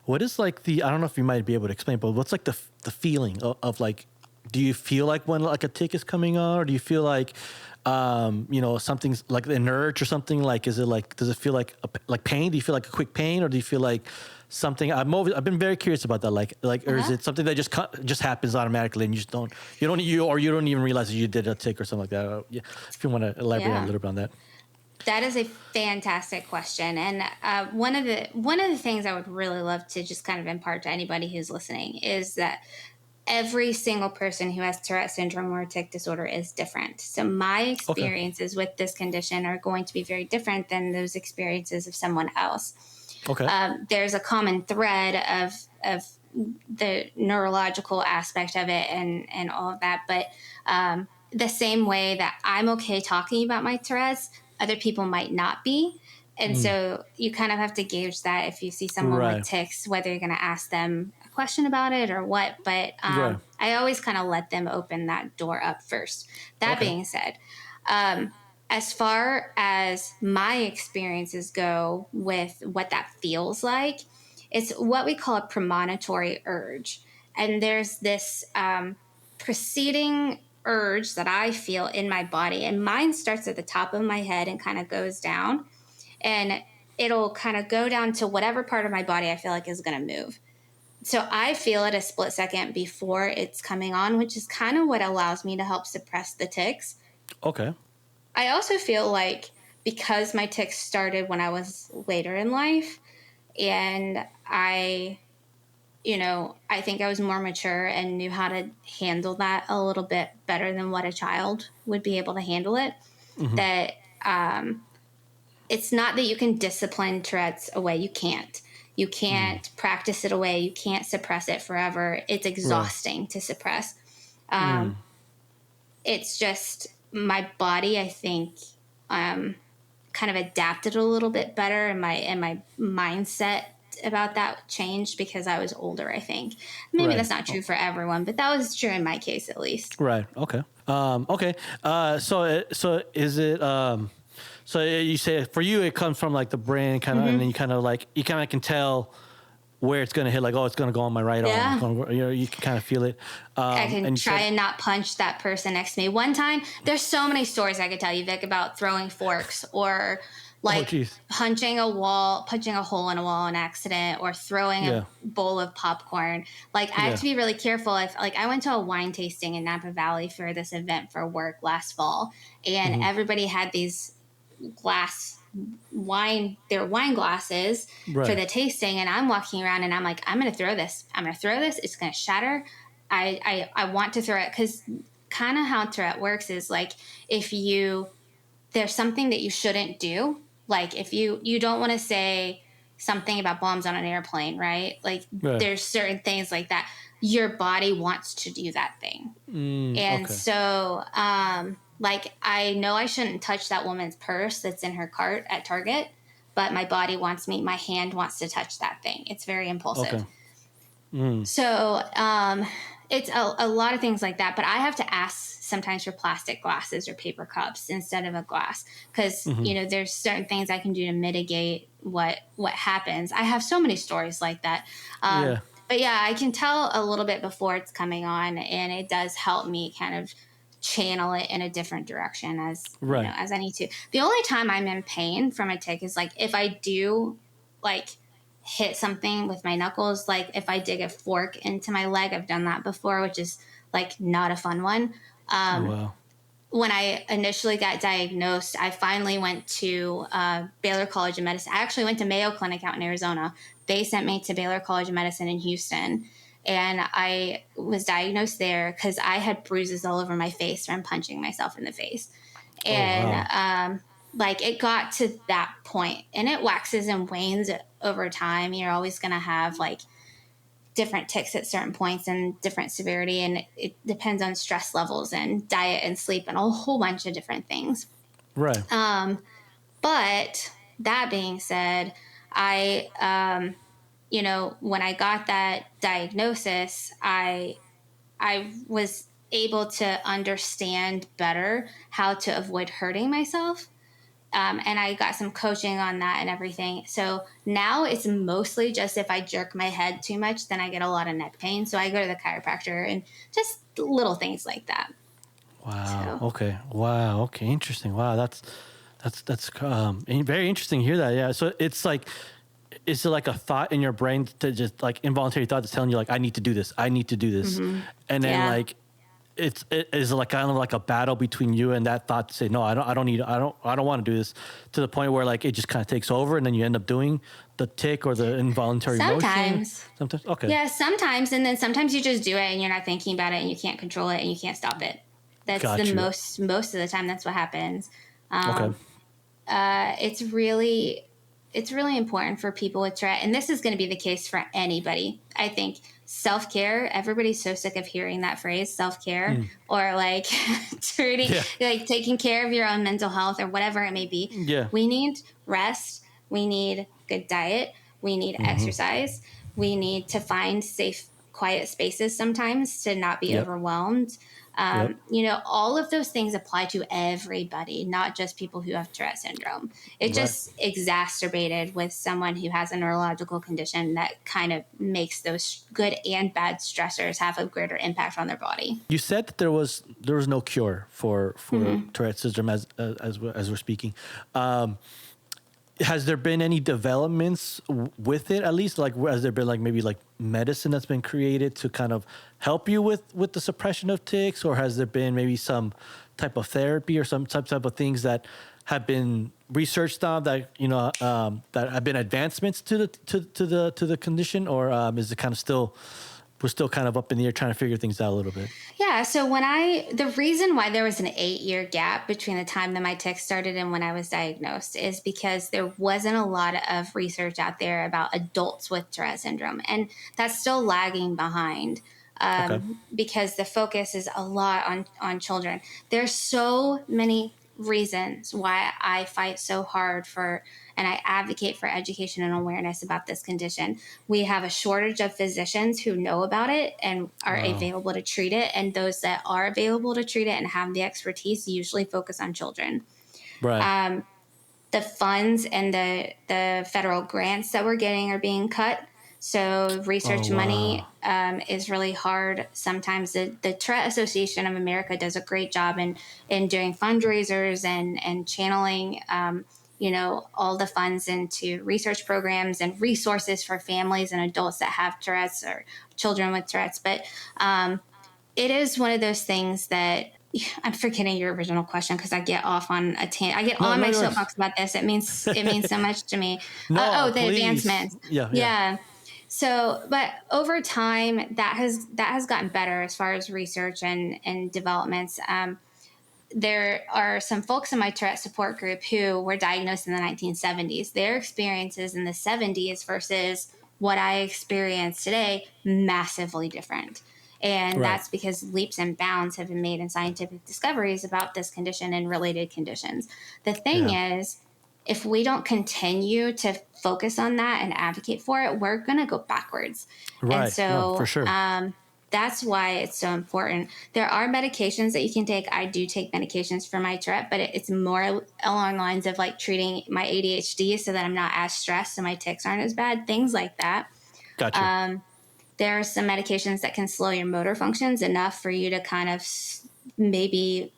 What is like I don't know if you might be able to explain, but what's like the feeling of like, do you feel like when like a tick is coming on, or do you feel like, something's like an urge or something? Like, does it feel like pain? Do you feel like a quick pain, or do you feel like something? I've been very curious about that. Like, or is it something that just happens automatically and you don't even realize that you did a tick or something like that? Yeah, if you want to elaborate a little bit on that. That is a fantastic question, and one of the things I would really love to just kind of impart to anybody who's listening is that every single person who has Tourette syndrome or tic disorder is different. So my experiences with this condition are going to be very different than those experiences of someone else. Okay. There's a common thread of the neurological aspect of it and all of that. But the same way that I'm okay talking about my Tourette's, other people might not be. And so you kind of have to gauge that if you see someone with tics, whether you're going to ask them a question about it or what. But I always kind of let them open that door up first. That being said, as far as my experiences go with what that feels like, it's what we call a premonitory urge. And there's this preceding urge that I feel in my body. And mine starts at the top of my head and kind of goes down. And it'll kind of go down to whatever part of my body I feel like is going to move. So I feel it a split second before it's coming on, which is kind of what allows me to help suppress the tics. Okay. I also feel like because my tics started when I was later in life, and I think I was more mature and knew how to handle that a little bit better than what a child would be able to handle it, that it's not that you can discipline Tourette's away. You can't. You can't practice it away. You can't suppress it forever. It's exhausting to suppress. It's just my body, I think, kind of adapted a little bit better, and my mindset about that changed because I was older, I think. Maybe that's not true for everyone, but that was true in my case, at least. Right. Okay. Okay. So is it, so you say for you, it comes from like the brain kind of, and then you kind of can tell where it's going to hit, like, oh, it's going to go on my right arm. You can kind of feel it. I can try and not punch that person next to me. One time, there's so many stories I could tell you, Vic, about throwing forks or like punching a hole in a wall on accident, or throwing a bowl of popcorn. Like, I have to be really careful. I went to a wine tasting in Napa Valley for this event for work last fall, and everybody had these wine glasses for the tasting, and I'm walking around and I'm like, I'm gonna throw this, it's gonna shatter. I want to throw it, because kind of how Tourette works is like, if there's something that you shouldn't do, like if you don't want to say something about bombs on an airplane, right? Like there's certain things like that your body wants to do that thing. So like, I know I shouldn't touch that woman's purse that's in her cart at Target, but my hand wants to touch that thing. It's very impulsive. So it's a lot of things like that, but I have to ask sometimes for plastic glasses or paper cups instead of a glass, because there's certain things I can do to mitigate what happens. I have so many stories like that. But yeah, I can tell a little bit before it's coming on, and it does help me kind of channel it in a different direction as Right. as I need to. The only time I'm in pain from a tick is like if I do like hit something with my knuckles, like if I dig a fork into my leg. I've done that before, which is like not a fun one. Oh Um, wow. when I initially got diagnosed, I finally went to Baylor College of Medicine. I actually went to Mayo Clinic out in Arizona. They sent me to Baylor College of Medicine in Houston. And I was diagnosed there because I had bruises all over my face from punching myself in the face. Oh And wow. like it got to that point, and it waxes and wanes over time. You're always going to have like different ticks at certain points and different severity, and it depends on stress levels and diet and sleep and a whole bunch of different things. Right. But that being said, I when I got that diagnosis, I was able to understand better how to avoid hurting myself. And I got some coaching on that and everything. So now it's mostly just if I jerk my head too much, then I get a lot of neck pain. So I go to the chiropractor and just little things like that. Wow. So Okay. Wow. Okay. Interesting. Wow. That's very interesting to hear that. Yeah. So it's like, is it like a thought in your brain to just like involuntary thought that's telling you like, I need to do this. I need to do this. And then yeah. like, it is like kind of like a battle between you and that thought to say, no, I don't want to do this, to the point where like it just kind of takes over and then you end up doing the tick or the involuntary motion. Sometimes. Sometimes. Okay. Yeah, sometimes. And then sometimes you just do it and you're not thinking about it and you can't control it and you can't stop it. That's the Got you. most of the time that's what happens. Okay. It's really important for people with Tourette, and this is going to be the case for anybody. I think self-care, everybody's so sick of hearing that phrase, self-care, or like treating, Yeah. like taking care of your own mental health or whatever it may be. Yeah. We need rest, we need good diet, we need exercise, we need to find safe, quiet spaces sometimes to not be Yep. overwhelmed. Yep. All of those things apply to everybody, not just people who have Tourette syndrome. It Right. just exacerbated with someone who has a neurological condition that kind of makes those good and bad stressors have a greater impact on their body. You said that there was no cure for Tourette syndrome as we're speaking. Has there been any developments with it? At least, like, has there been like maybe like medicine that's been created to kind of help you with the suppression of ticks, or has there been maybe some type of therapy or some type of things that have been researched on that that have been advancements to the condition, or is it kind of still we're still kind of up in the air trying to figure things out a little bit? Yeah. So the reason why there was an 8-year gap between the time that my tics started and when I was diagnosed is because there wasn't a lot of research out there about adults with Tourette syndrome. And that's still lagging behind. Okay. Because the focus is a lot on children. There's so many reasons why I fight so hard for and I advocate for education and awareness about this condition. We have a shortage of physicians who know about it and are Wow. available to treat it, and those that are available to treat it and have the expertise usually focus on children. Right. The funds and the federal grants that we're getting are being cut. So research Oh money wow. is really hard. Sometimes the Tourette Association of America does a great job in doing fundraisers and channeling, all the funds into research programs and resources for families and adults that have Tourette's or children with Tourette's. But it is one of those things that I'm forgetting your original question because I get off on a I get No, on no, my no. soapbox about this. It means so much to me. No, The please. advancements. Yeah, yeah. Yeah. So, but over time, that has gotten better as far as research and developments. There are some folks in my Tourette support group who were diagnosed in the 1970s. Their experiences in the 70s versus what I experience today, massively different. And Right. that's because leaps and bounds have been made in scientific discoveries about this condition and related conditions. The thing Yeah. is, if we don't continue to focus on that and advocate for it, we're going to go backwards. And Right. No, for so, sure. that's why it's so important. There are medications that you can take. I do take medications for my Tourette, but it's more along the lines of like treating my ADHD so that I'm not as stressed and my tics aren't as bad, things like that. Got you. there are some medications that can slow your motor functions enough for you to kind of maybe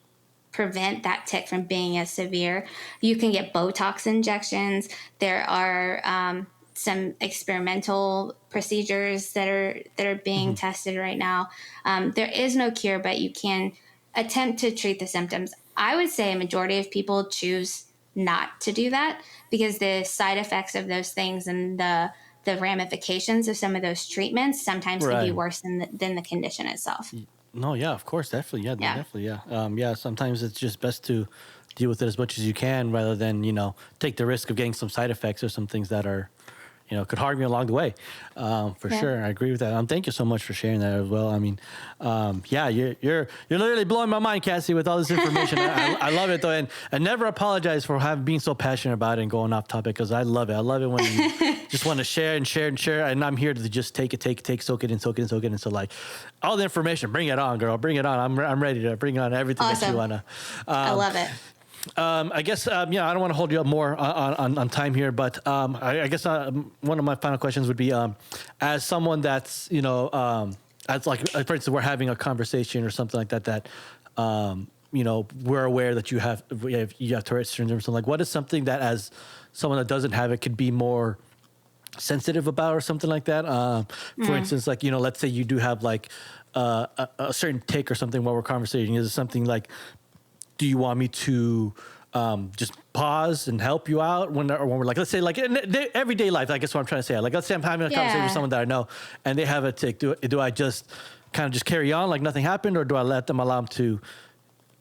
prevent that tic from being as severe. You can get Botox injections. There are some experimental procedures that are being tested right now. There is no cure, but you can attempt to treat the symptoms. I would say a majority of people choose not to do that because the side effects of those things and the ramifications of some of those treatments sometimes can be worse than the condition itself. No, yeah, of course, definitely, yeah, no, Yeah. definitely, yeah, yeah. Sometimes it's just best to deal with it as much as you can, rather than take the risk of getting some side effects or some things that are, could harm you along the way. For sure, I agree with that. Thank you so much for sharing that as well. I mean, yeah, you're literally blowing my mind, Cassie, with all this information. I love it though, and never apologize for being so passionate about it and going off topic, because I love it. I love it when you just want to share and share and share, and I'm here to just take, soak it in. And so, like, all the information, bring it on, girl, bring it on. I'm ready to bring on everything that you wanna. I love it. I guess, I don't want to hold you up more on time here, but I guess one of my final questions would be, as someone that's, as like, for instance, we're having a conversation or something like that, we're aware that you have Tourette syndrome or something. Like, what is something that, as someone that doesn't have it, could be more sensitive about or something like that? For instance, like, let's say you do have like a certain tic or something while we're conversating. Is it something like, do you want me to just pause and help you out when we're like, let's say, like, in everyday life? I guess what I'm trying to say. Like, let's say I'm having a conversation with someone that I know and they have a tic. Do I just kind of just carry on like nothing happened, or do I let them, allow them to,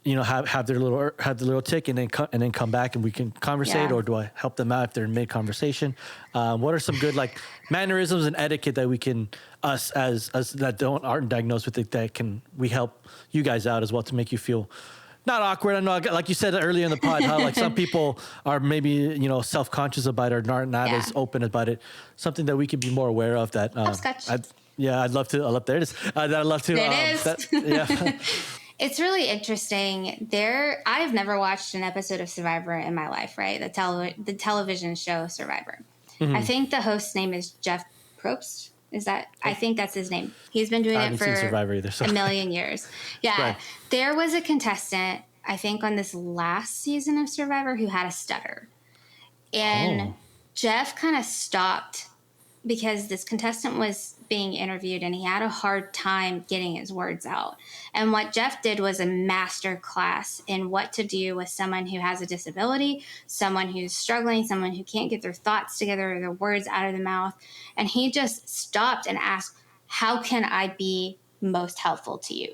have their little tic and then come back and we can conversate, or do I help them out if they're in mid conversation? What are some good like mannerisms and etiquette that we can, us as that aren't diagnosed with it, that we help you guys out as well to make you feel not awkward? I know, like you said earlier in the pod, how like some people are maybe, self-conscious about it or are not as open about it. Something that we could be more aware of that. I'd love to. There it is. I'd love to. There it is. Yeah. It's really interesting. I've never watched an episode of Survivor in my life, right? The television show Survivor. Mm-hmm. I think the host's name is Jeff Probst. I think that's his name. He's been doing it for a million years. Yeah. Right. There was a contestant, I think, on this last season of Survivor who had a stutter. And Jeff kind of stopped because this contestant was being interviewed and he had a hard time getting his words out. And what Jeff did was a master class in what to do with someone who has a disability, someone who's struggling, someone who can't get their thoughts together or their words out of the mouth. And he just stopped and asked, how can I be most helpful to you?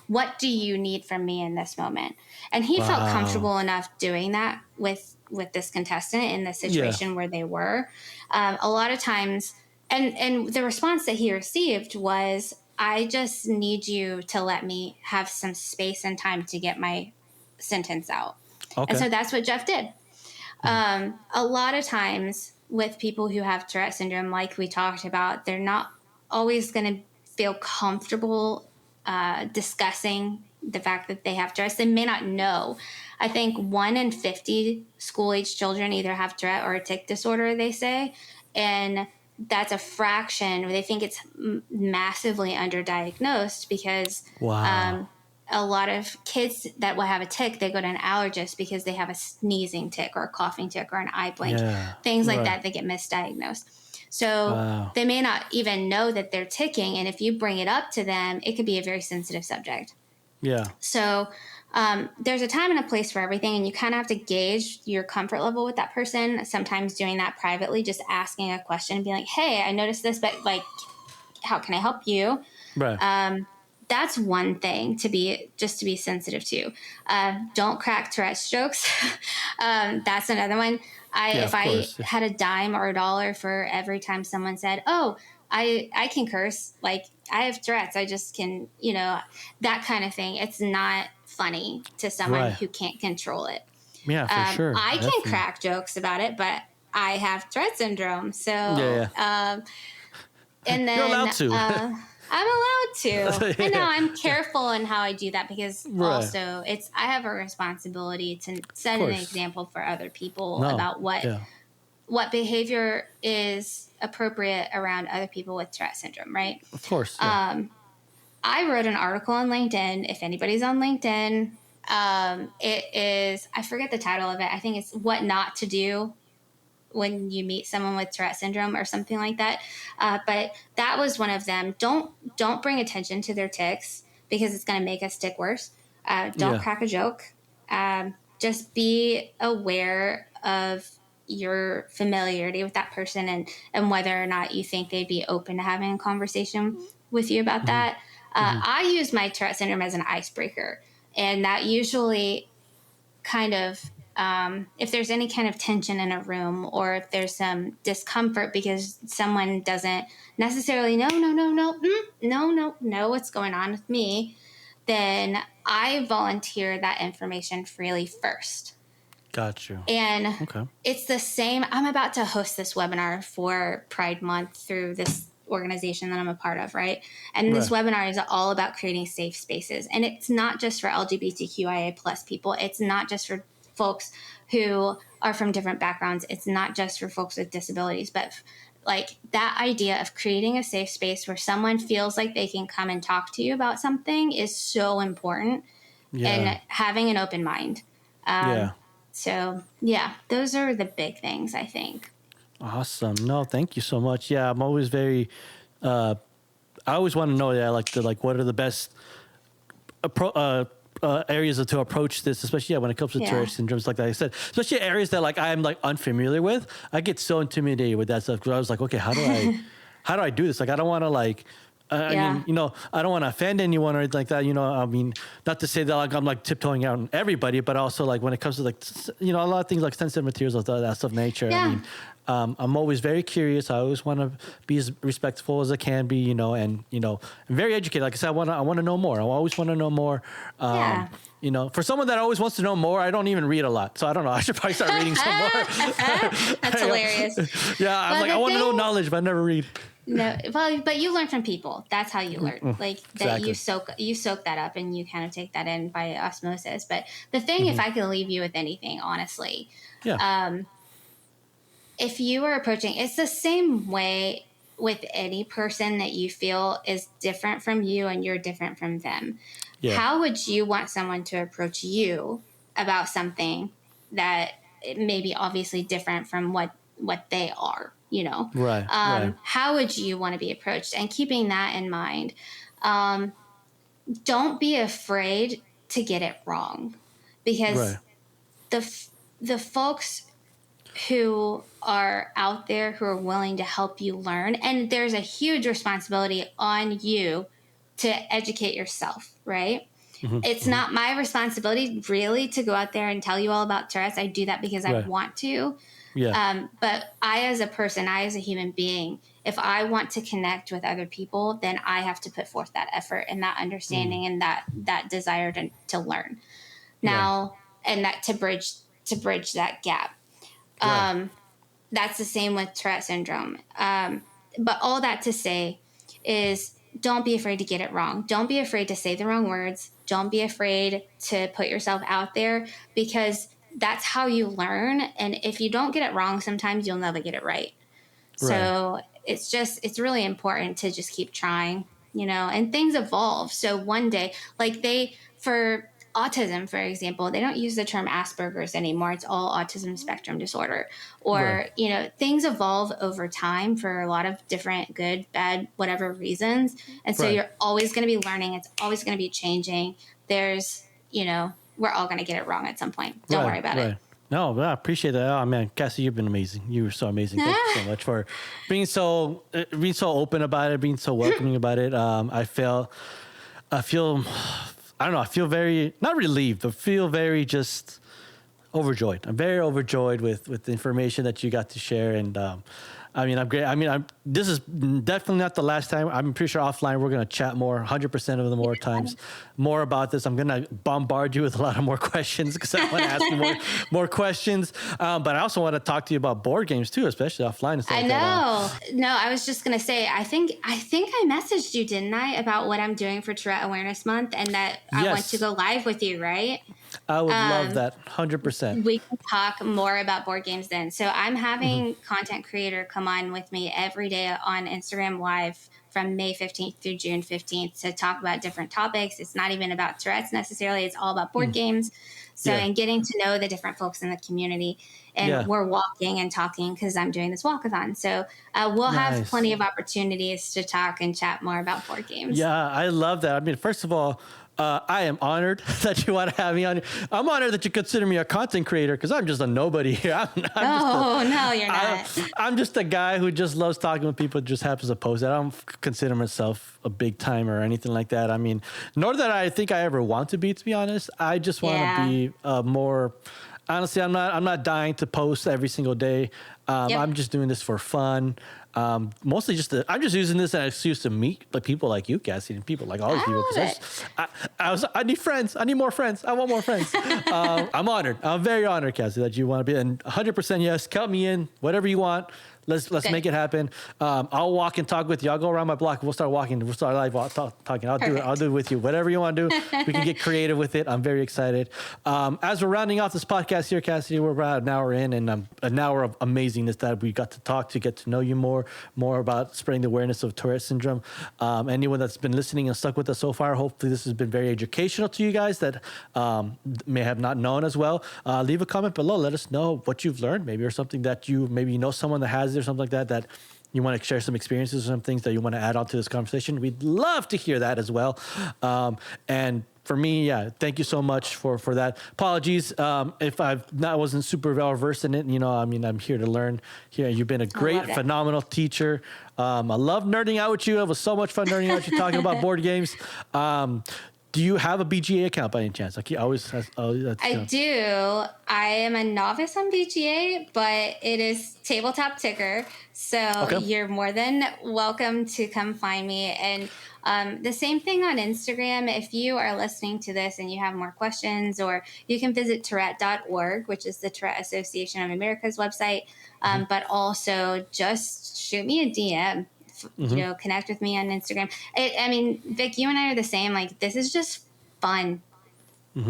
What do you need from me in this moment? And he felt comfortable enough doing that with this contestant in the situation where they were. A lot of times, and the response that he received was, I just need you to let me have some space and time to get my sentence out. Okay. And so that's what Jeff did. A lot of times with people who have Tourette syndrome, like we talked about, they're not always going to feel comfortable discussing the fact that they have Tourette. They may not know. I think 1 in 50 school-age children either have Tourette or a tic disorder, they say. And that's a fraction. They think it's massively underdiagnosed because a lot of kids that will have a tic, they go to an allergist because they have a sneezing tic or a coughing tic or an eye blink. Things like that, they get misdiagnosed. So they may not even know that they're ticking. And if you bring it up to them, it could be a very sensitive subject. Yeah. So there's a time and a place for everything, and you kind of have to gauge your comfort level with that person. Sometimes doing that privately, just asking a question and being like, hey, I noticed this, but like, how can I help you? Right. That's one thing to be sensitive to. Don't crack Tourette's jokes. That's another one. If I had a dime or a dollar for every time someone said, oh, I can curse, like I have Tourette's, I just can, that kind of thing. It's not funny to someone who can't control it. Yeah, for sure. I can crack jokes about it, but I have Tourette syndrome. So, and then you're allowed to. I'm allowed to. I know I'm careful in how I do that because also I have a responsibility to set an example for other people about what what behavior is appropriate around other people with Tourette syndrome, right? Of course. Yeah. I wrote an article on LinkedIn. If anybody's on LinkedIn, it is, I forget the title of it. I think it's What Not to Do when you meet someone with Tourette syndrome or something like that. But that was one of them. Don't bring attention to their tics because it's going to make us tick worse. Don't crack a joke. Just be aware of your familiarity with that person and whether or not you think they'd be open to having a conversation with you about that. I use my Tourette syndrome as an icebreaker, and that usually kind of, if there's any kind of tension in a room or if there's some discomfort because someone doesn't necessarily know what's going on with me, then I volunteer that information freely first. Got you. And it's the same. I'm about to host this webinar for Pride Month through this organization that I'm a part of, right? And this webinar is all about creating safe spaces. And it's not just for LGBTQIA plus people. It's not just for folks who are from different backgrounds. It's not just for folks with disabilities, but like that idea of creating a safe space where someone feels like they can come and talk to you about something is so important. And having an open mind. So yeah, those are the big things, I think. Awesome. No, thank you so much. Yeah, I'm always very, I always want to know, what are the best areas to approach this, especially when it comes to Tourette syndromes, like I said, especially areas that like I'm like unfamiliar with. I get so intimidated with that stuff because I was like, okay, how do I do this? Like, I don't want to like, I mean, you know, I don't want to offend anyone or anything like that. You know, I mean, not to say that like I'm like tiptoeing out on everybody, but also like when it comes to like, you know, a lot of things like sensitive materials of that stuff of nature. I mean, I'm always very curious. I always want to be as respectful as I can be, you know, and, you know, I'm very educated. Like I said, I want to know more. I always want to know more. You know, for someone that always wants to know more, I don't even read a lot. So I don't know. I should probably start reading some more. That's hilarious. I'm like, I want to know knowledge, but I never read. No, well, but you learn from people. That's how you learn. Like that you soak that up and you kind of take that in by osmosis. But the thing, if I can leave you with anything, honestly, if you are approaching, it's the same way with any person that you feel is different from you and you're different from them. Yeah. How would you want someone to approach you about something that may be obviously different from what they are, you know? Right. How would you want to be approached? And keeping that in mind, don't be afraid to get it wrong, because the folks who are out there who are willing to help you learn, and there's a huge responsibility on you to educate yourself, right? It's not my responsibility really to go out there and tell you all about Tourette's. I do that because I want to. But I, as a person, I, as a human being, if I want to connect with other people, then I have to put forth that effort and that understanding and that desire to learn now, and that to bridge that gap. That's the same with Tourette syndrome. But all that to say is, don't be afraid to get it wrong. Don't be afraid to say the wrong words. Don't be afraid to put yourself out there, because that's how you learn. And if you don't get it wrong, sometimes you'll never get it right. So it's really important to just keep trying, you know, and things evolve. So one day, like for autism, for example, they don't use the term Asperger's anymore. It's all autism spectrum disorder, or, you know, things evolve over time for a lot of different good, bad, whatever reasons. And so you're always going to be learning. It's always going to be changing. There's, you know, we're all going to get it wrong at some point. Don't worry about it. No, I appreciate that. Oh man, Cassie, you've been amazing. You were so amazing. Thank you so much for being so open about it, being so welcoming about it. I feel very, not relieved, but feel very just overjoyed. I'm very overjoyed with the information that you got to share. And I mean, I'm great. I mean, this is definitely not the last time. I'm pretty sure offline we're going to chat more, 100% of the more times, more about this. I'm going to bombard you with a lot of more questions because I want to ask you more questions. But I also want to talk to you about board games too, especially offline and stuff. I know. No, I was just going to say, I think I messaged you, didn't I, about what I'm doing for Tourette Awareness Month, and that I want to go live with you, right? I would love that. 100%. We can talk more about board games then. So I'm having content creator come on with me every day on Instagram Live from May 15th through June 15th to talk about different topics. It's not even about Tourette's necessarily. It's all about board games. So, and getting to know the different folks in the community. And we're walking and talking because I'm doing this walkathon. So we'll have plenty of opportunities to talk and chat more about board games. Yeah, I love that. I mean, first of all, I am honored that you want to have me on. I'm honored that you consider me a content creator because I'm just a nobody here. No, you're not. I'm just a guy who just loves talking with people, just happens to post that. I don't consider myself a big timer or anything like that. I mean, nor that I think I ever want to be honest. I just want to be more... Honestly, I'm not dying to post every single day. I'm just doing this for fun. Mostly I'm just using this as an excuse to meet people like you, Cassidy, and people like all these people. I need friends. I need more friends. I want more friends. I'm honored. I'm very honored, Cassidy, that you want to be. And 100% yes, count me in. Whatever you want. Let's make it happen. I'll walk and talk with you. I'll go around my block. We'll start walking. We'll start live talking. I'll do it. I'll do it with you. Whatever you want to do, we can get creative with it. I'm very excited. As we're rounding off this podcast here, Cassidy, we're about an hour in, and an hour of amazingness that we got to talk to, get to know you more about spreading the awareness of Tourette Syndrome. Anyone that's been listening and stuck with us so far, hopefully this has been very educational to you guys that may have not known as well. Leave a comment below. Let us know what you've learned, maybe, or something that you know someone that has it or something like that you want to share some experiences or some things that you want to add on to this conversation. We'd love to hear that as well. And for me, thank you so much for that. Apologies if I wasn't super well versed in it. I mean, I'm here to learn. Here, you've been a great, phenomenal teacher. I love nerding out with you. It was so much fun nerding out with you, talking about board games. Do you have a BGA account by any chance? I do. I am a novice on BGA, but it is Tabletop Ticker. So you're more than welcome to come find me. And the same thing on Instagram. If you are listening to this and you have more questions, or you can visit Tourette.org, which is the Tourette Association of America's website. But also just shoot me a DM. Connect with me on Instagram. I mean, Vic, you and I are the same. Like, this is just fun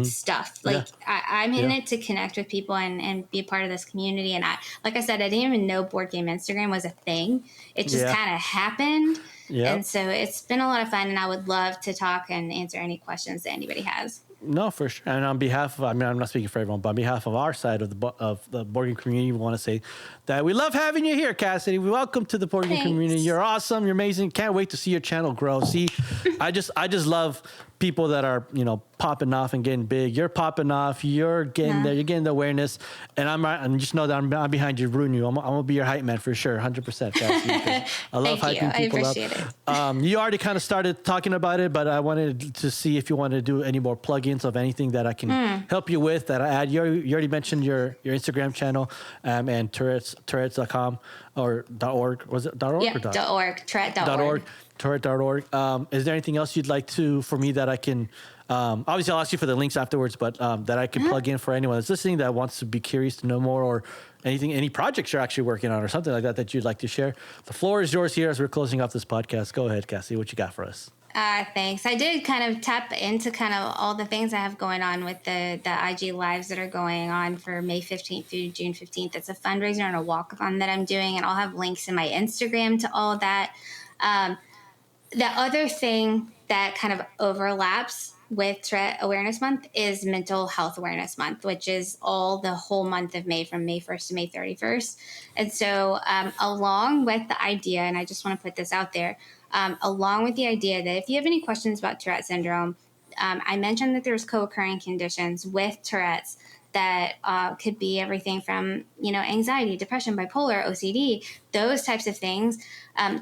stuff. Like, I'm in it to connect with people and be a part of this community. And like I said, I didn't even know Board Game Instagram was a thing. It just kind of happened. And so it's been a lot of fun, and I would love to talk and answer any questions that anybody has. No, for sure. And on behalf of, I'm not speaking for everyone, but on behalf of our side of the board game community, we want to say that we love having you here, Cassidy. Welcome to the board game community. You're awesome. You're amazing. Can't wait to see your channel grow. See, I just love people that are, popping off and getting big. You're popping off. You're getting there. You're getting the awareness. And and just know that I'm behind you, rooting you. I'm gonna be your hype man for sure, 100%. Cassidy, I love hyping people up. It. You already kind of started talking about it, but I wanted to see if you wanted to do any more plugins of anything that I can help you with. That I add. You already mentioned your Instagram channel and Tourette's.com or .org. Was it .org? Yeah, or .org. Tourette.org. Tourette.org. Is there anything else you'd like for me that I can? Obviously, I'll ask you for the links afterwards, but that I can plug in for anyone that's listening that wants to be curious to know more, or any projects you're actually working on or something like that you'd like to share. The floor is yours here as we're closing off this podcast. Go ahead, Cassie. What you got for us? Thanks. I did kind of tap into kind of all the things I have going on with the IG lives that are going on for May 15th through June 15th. It's a fundraiser and a walkathon that I'm doing, and I'll have links in my Instagram to all of that. The other thing that kind of overlaps with Tourette Awareness Month is Mental Health Awareness Month, which is the whole month of May, from May 1st to May 31st. And so along with the idea, and I just want to put this out there, along with the idea that if you have any questions about Tourette syndrome, I mentioned that there's co-occurring conditions with Tourette's that could be everything from, anxiety, depression, bipolar, OCD, those types of things.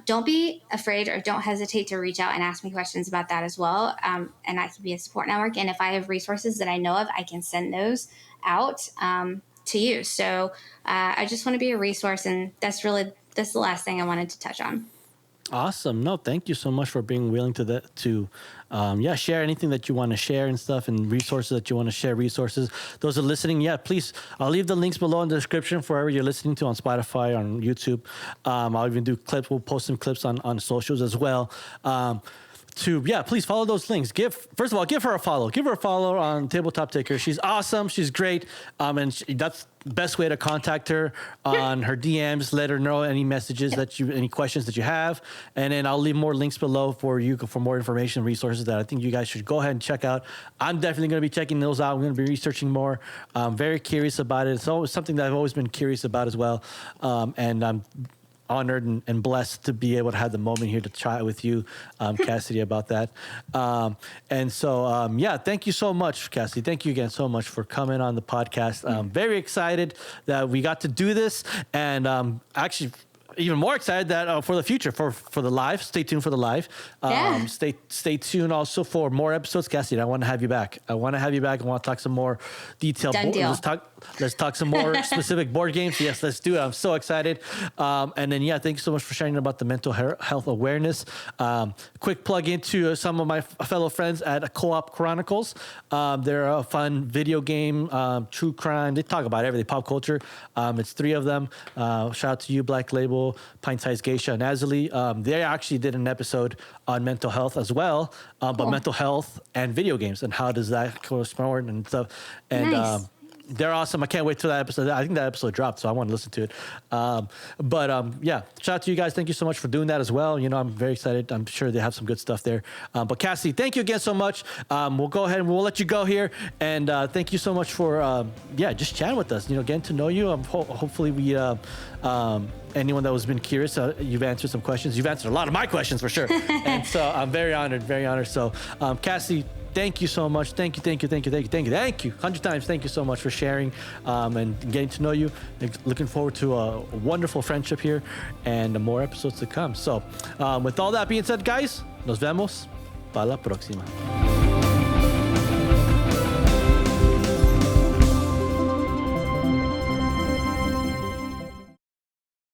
Don't be afraid or don't hesitate to reach out and ask me questions about that as well. And I can be a support network. And if I have resources that I know of, I can send those out to you. So I just want to be a resource. And that's the last thing I wanted to touch on. Awesome. No, thank you so much for being willing to share anything that you want to share and stuff, and resources that you want to share. Those are listening. Yeah, please. I'll leave the links below in the description for wherever you're listening to, on Spotify, on YouTube. I'll even do clips. We'll post some clips on socials as well. please follow those links. First of all, give her a follow. Give her a follow on Tabletop Ticker. She's awesome. She's great. And that's the best way to contact her on her DMs. Let her know any messages any questions that you have. And then I'll leave more links below for you for more information, resources that I think you guys should go ahead and check out. I'm definitely going to be checking those out. I'm going to be researching more. I'm very curious about it. It's always something that I've always been curious about as well. And I'm honored and blessed to be able to have the moment here to chat with you, Cassidy, about that. Thank you so much, Cassidy. Thank you again so much for coming on the podcast. I'm very excited that we got to do this, and actually even more excited that for the future, for the live. Stay tuned for the live. Stay tuned also for more episodes. Cassidy, I want to have you back. I want to talk some more detailed. Let's talk some more specific board games. Yes, let's do it. I'm so excited. Thank you so much for sharing about the mental health awareness. Quick plug into some of my fellow friends at Co-op Chronicles. They're a fun video game, true crime. They talk about everything, pop culture. It's 3 of them. Shout out to you, Black Label, Pint Size Geisha, and Azali. They actually did an episode on mental health as well, but mental health and video games and how does that correspond and stuff. And nice. They're awesome. I can't wait till that episode. I think that episode dropped, so I want to listen to it. Shout out to you guys. Thank you so much for doing that as well. I'm very excited. I'm sure they have some good stuff there. But Cassie, thank you again so much. We'll go ahead and we'll let you go here. And thank you so much for just chatting with us. Getting to know you. Hopefully we anyone that has been curious, you've answered some questions. You've answered a lot of my questions for sure. And so I'm very honored. So Cassie, thank you so much. Thank you. 100 times. Thank you so much for sharing and getting to know you. Looking forward to a wonderful friendship here and more episodes to come. So with all that being said, guys, nos vemos para la próxima.